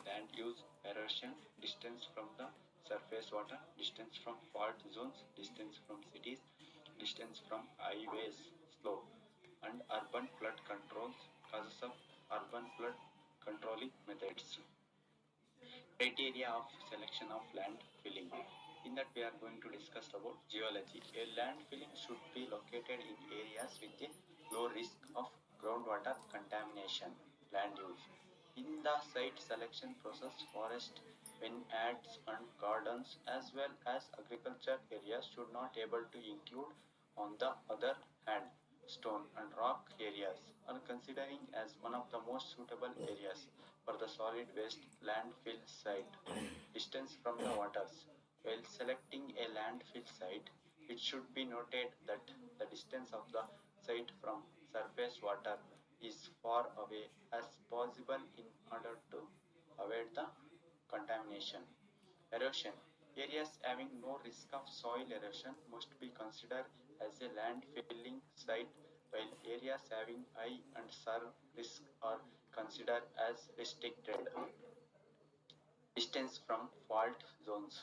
land use, erosion, distance from the surface water, distance from fault zones, distance from cities, distance from highways, slope, and urban flood controls, causes of urban flood controlling methods. Criteria of selection of land filling. In that we are going to discuss about geology. A land filling should be located in areas with a low risk of groundwater contamination. Land use. In the site selection process, forest, vineyards and gardens as well as agriculture areas should not able to include. On the other hand, stone and rock areas are considering as one of the most suitable areas for the solid waste landfill site. Distance from the waters. While selecting a landfill site, it should be noted that the distance of the site from surface water is far away as possible in order to avoid the contamination. Erosion. Areas having no risk of soil erosion must be considered as a landfilling site, while areas having high and surf risk are considered as restricted. Distance from fault zones.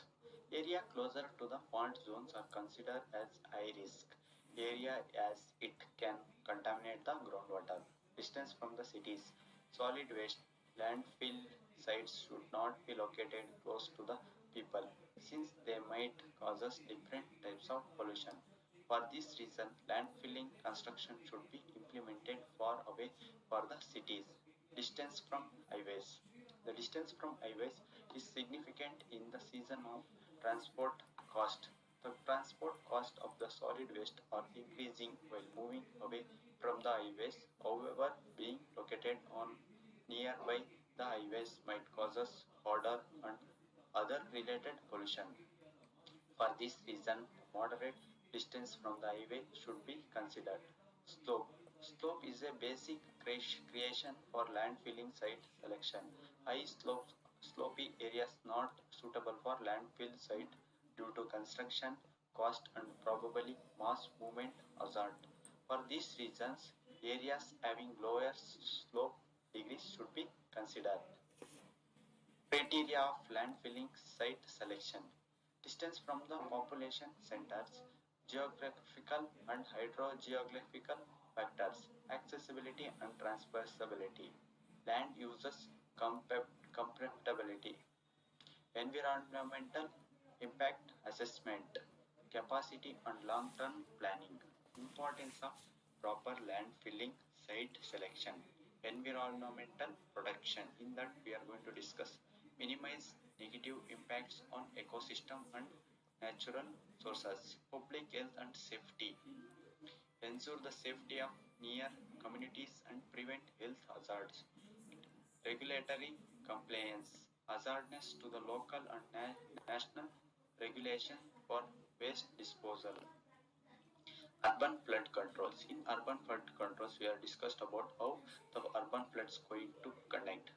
Area closer to the fault zones are considered as high risk area as it can contaminate the groundwater. Distance from the cities. Solid waste landfill sites should not be located close to the people since they might cause us different types of pollution. For this reason, landfilling construction should be implemented far away for the cities. Distance from highways. The distance from highways is significant in the season of transport cost. The transport cost of the solid waste are increasing while moving away from the highways. However, being located on nearby the highways might cause us odor and other related pollution. For this reason, moderate distance from the highway should be considered. Slope. Slope is a basic creation for landfilling site selection. High slopy areas not suitable for landfill site due to construction cost and probably mass movement hazard. For these reasons, areas having lower slope degrees should be considered. Criteria of landfilling site selection. Distance from the population centers, geographical and hydrogeographical factors, accessibility and transferability, land uses compatibility, environmental impact assessment, capacity and long-term planning, importance of proper land filling site selection, environmental protection. In that we are going to discuss minimize negative impacts on ecosystem and natural sources, public health and safety, ensure the safety of near communities and prevent health hazards, regulatory compliance, hazardness to the local and national regulation for waste disposal. Urban flood controls. In urban flood controls, we have discussed about how the urban floods going to conduct.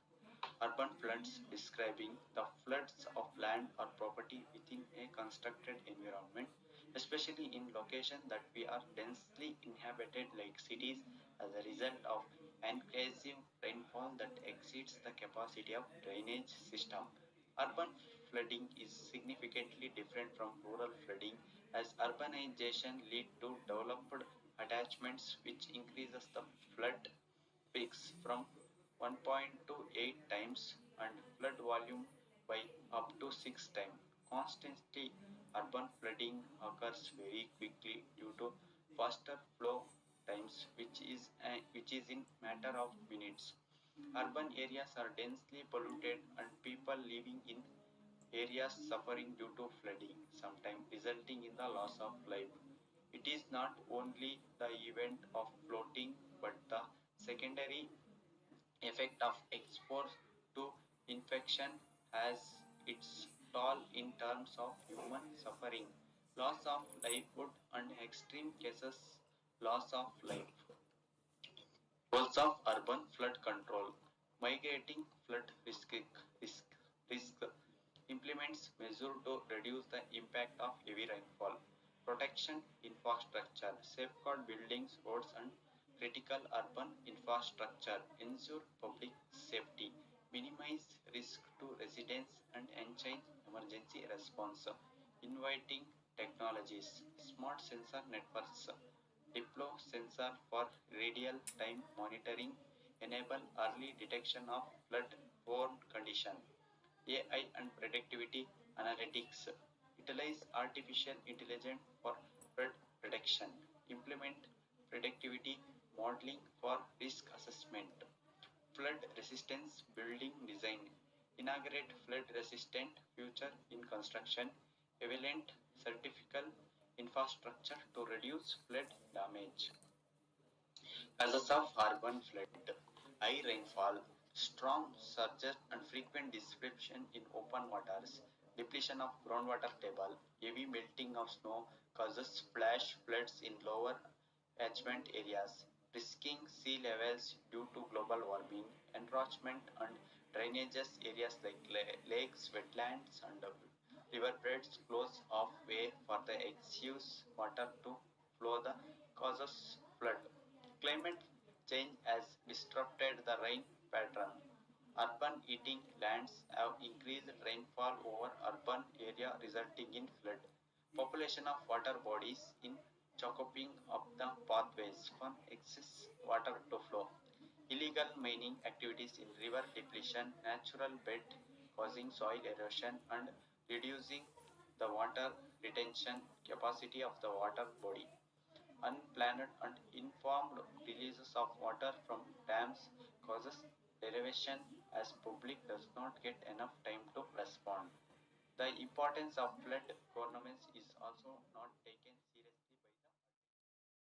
Urban floods describing the floods of land or property within a constructed environment, especially in locations that we are densely inhabited like cities as a result of excessive rainfall that exceeds the capacity of drainage system. Urban flooding is significantly different from rural flooding as urbanization lead to developed attachments which increases the flood peaks from 1.28 times and flood volume by up to 6 times. Constantly, urban flooding occurs very quickly due to faster flow times, which is in matter of minutes. Urban areas are densely polluted, and people living in areas suffering due to flooding, sometimes resulting in the loss of life. It is not only the event of floating, but the secondary effect of exposure to infection has its toll in terms of human suffering, loss of livelihood, and extreme cases, loss of life. Goals of urban flood control. Migrating flood risk, risk implements measures to reduce the impact of heavy rainfall. Protection infrastructure. Safeguard buildings, roads and critical urban infrastructure. Ensure public safety. minimize risk to residents and enhance emergency response, inviting technologies, smart sensor networks, deploy sensor for real-time monitoring, enable early detection of flood-borne condition, AI and productivity analytics, utilize artificial intelligence for flood prediction, implement productivity modeling for risk assessment, flood resistance building design, integrate flood resistant future in construction, evaluate certificate infrastructure to reduce flood damage. Causes of urban flood: high rainfall, strong surges and frequent disruption in open waters, depletion of groundwater table, heavy melting of snow causes flash floods in lower catchment areas, risking sea levels due to global warming, encroachment and drainages areas like lakes, wetlands and river beds close off way for the excess water to flow the causes flood. Climate change has disrupted the rain pattern. Urban heating lands have increased rainfall over urban area resulting in flood. Population of water bodies in choking up the pathways for excess water to flow. Illegal mining activities in river depletion, natural bed causing soil erosion and reducing the water retention capacity of the water body. Unplanned and informed releases of water from dams causes derivation as public does not get enough time to respond. The importance of flood governance is also not taken